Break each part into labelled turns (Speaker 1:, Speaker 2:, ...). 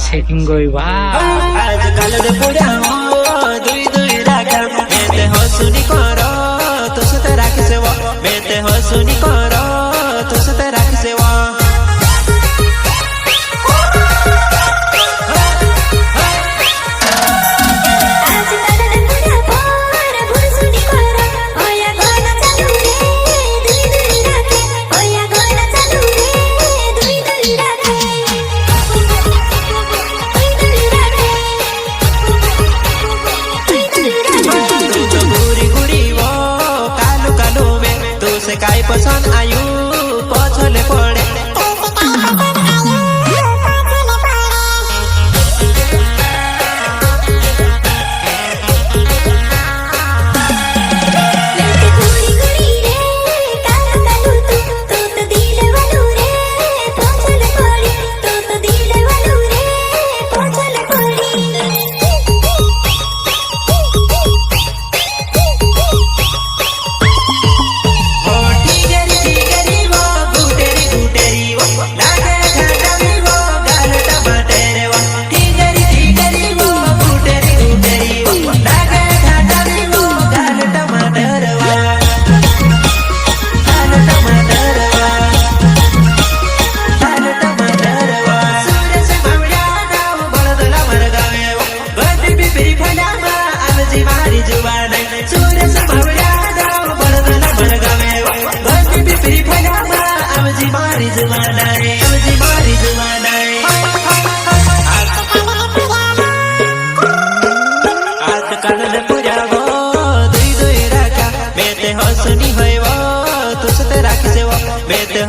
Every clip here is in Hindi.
Speaker 1: Checking
Speaker 2: आजकल पुरा दुई दुई राखा मेते हो सुनी करो तो सते राखी सेवा मेते हो सुनी करो तो सते राखी सेवा काय पसंद आयु पछले पड़े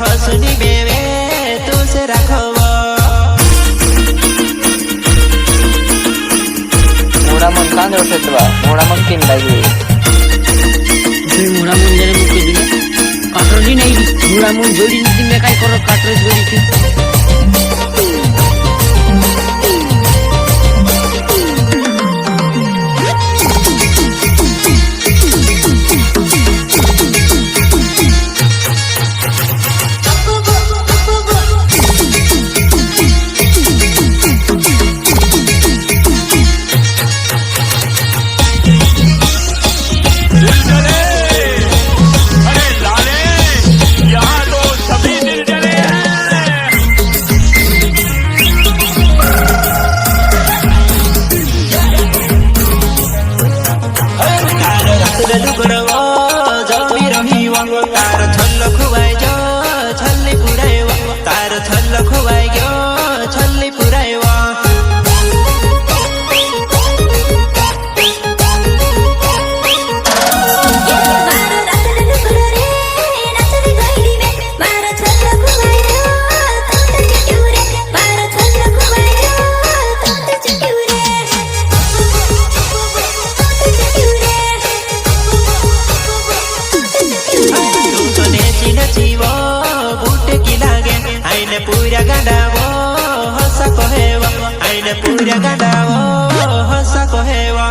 Speaker 2: हसनी बेवे तुसे राखवा
Speaker 3: मोड़ा मन कांदे उठेतवा मोड़ा मन किन लागे
Speaker 1: जे मोड़ा मन जने मुके दिले काटरली नहीं मोड़ा मन जोड़ी नीति में काय करो काटर जोड़ी थी पूरा गंडावो हंसा कहेवा आईने पूरा गंडावो हंसा कहेवा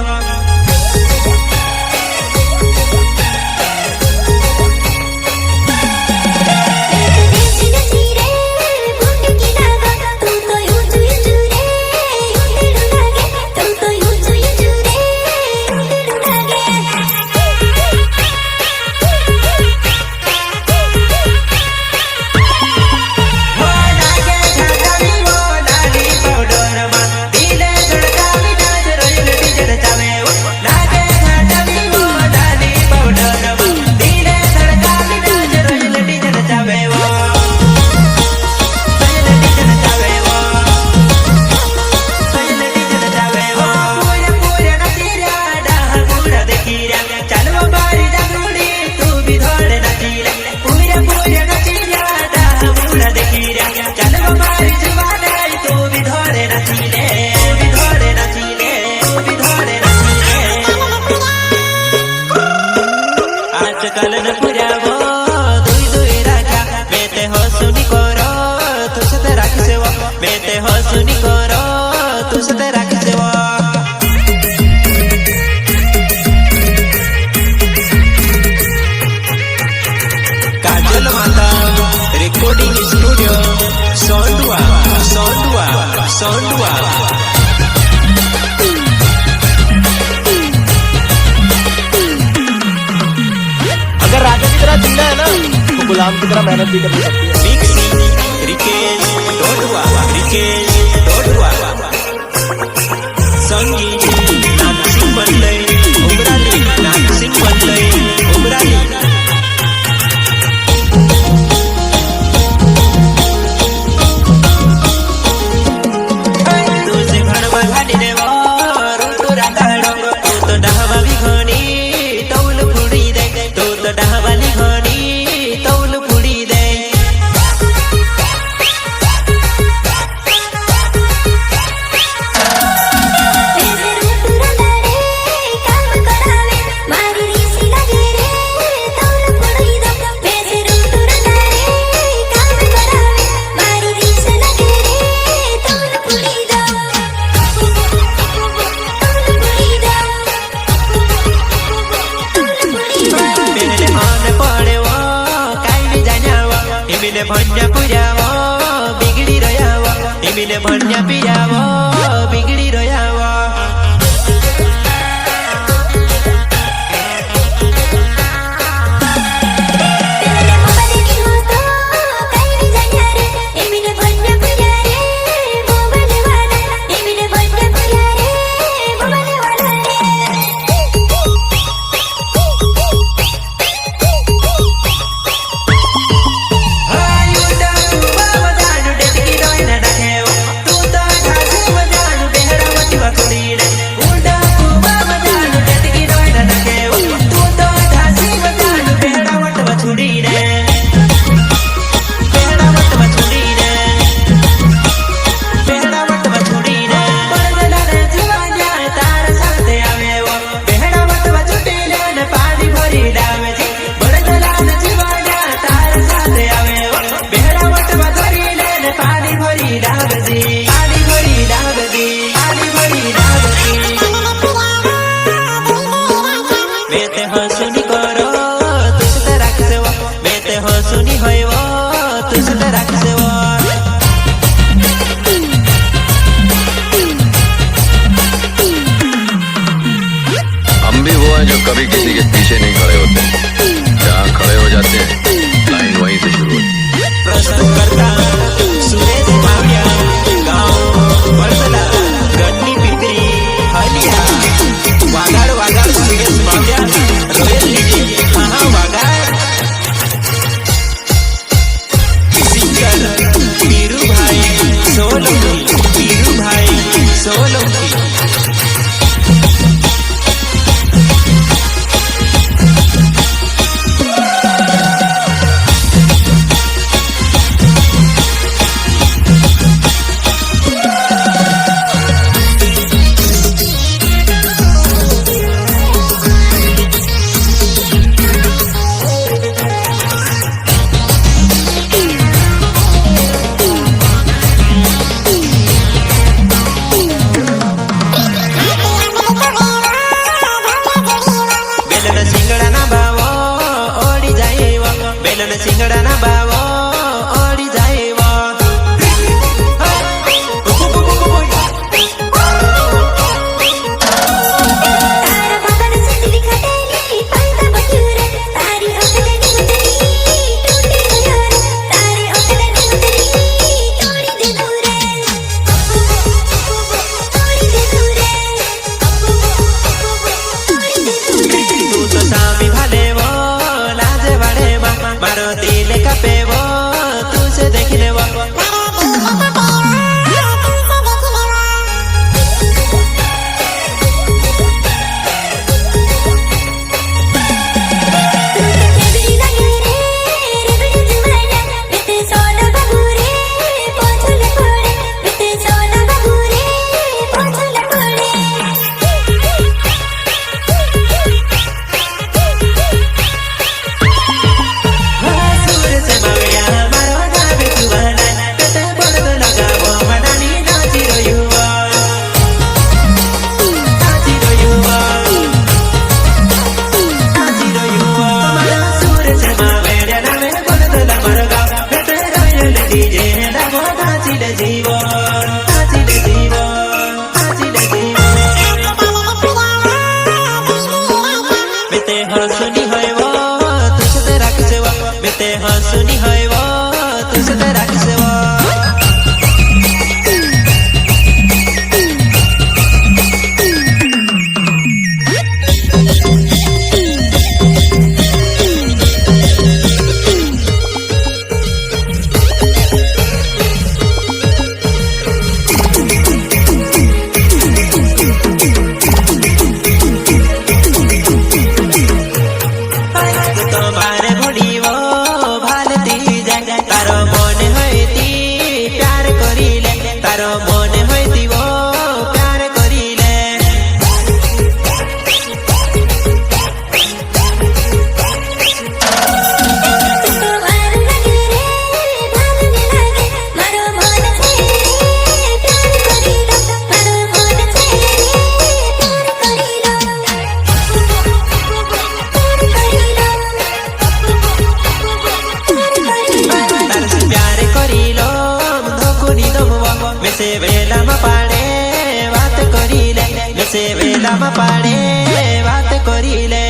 Speaker 1: दिले धड़का
Speaker 2: तुझ तेरा किसे वो काजल माता रिकॉर्डिंग स्टूडियो सोंडुआ सोंडुआ सोंडुआ
Speaker 4: अगर राजा की तरह जीना है ना तो गुलाम की तरह मेहनत भी करनी पड़ती है।
Speaker 2: मिक्सी रिकेश डोडुआ रिकेश डोडुआ संगीत नागसिंह बंडई उमराली नागसिंह बंडई उमराली तुझे घडवा घाटी देवा रुटुरा काढो तू तो डहावाली घणी तौल फुडी दे तू तो डहावाली घणी तौल फुडी दे इमिले भन्या पुर्यावो बिगडी रह्यावो इमिले भन्या पियावो बिगडी रह्यावो
Speaker 5: हम भी वो हैं जो कभी किसी के पीछे नहीं खड़े होते, जहाँ खड़े हो जाते हैं लाइन वहीं से शुरू होती है।
Speaker 2: प्रस्तुत करता सुरेश माविया गाँव बरसला गन्नी पिपरी हलिया वागाड़ वागाड़ सुरेश माविया रोयल लीजिए हाँ वागाड़ सिंगर पीरू भाई सोलंकी पीरू भाई सोलंकी गामा पाड़े बात करिले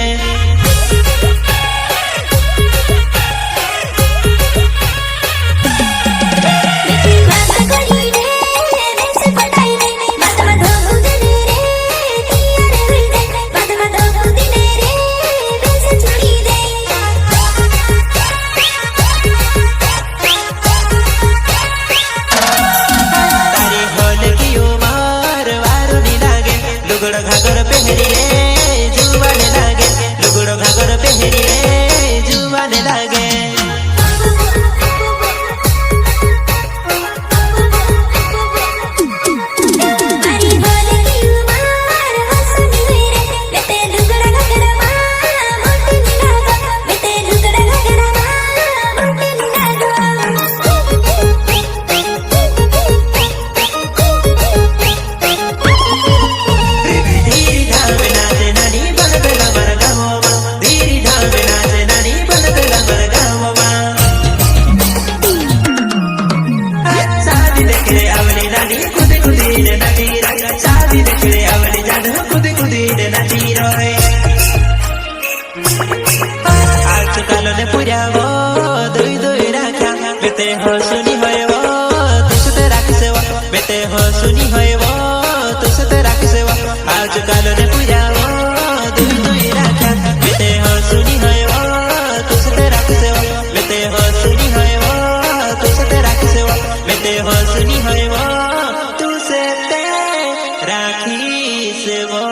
Speaker 2: लुगड़ो घागर पहरिले जुबाने लागे लुगड़ो घागर पहरिले जुबाने लागे ने पुरावो दुई दुई राखा बेते हो सुनी होयवो तुसे ते राख सेवा बेते हो सुनी होयवो तुसे ते राख सेवा आज काल ने पुरावो दुई दुई राखा बेते हो सुनी होयवो तुसे ते राख सेवा बेते हो सुनी होयवो तुसे ते राख सेवा बेते हो सुनी होयवो तुसे ते राखी सेवा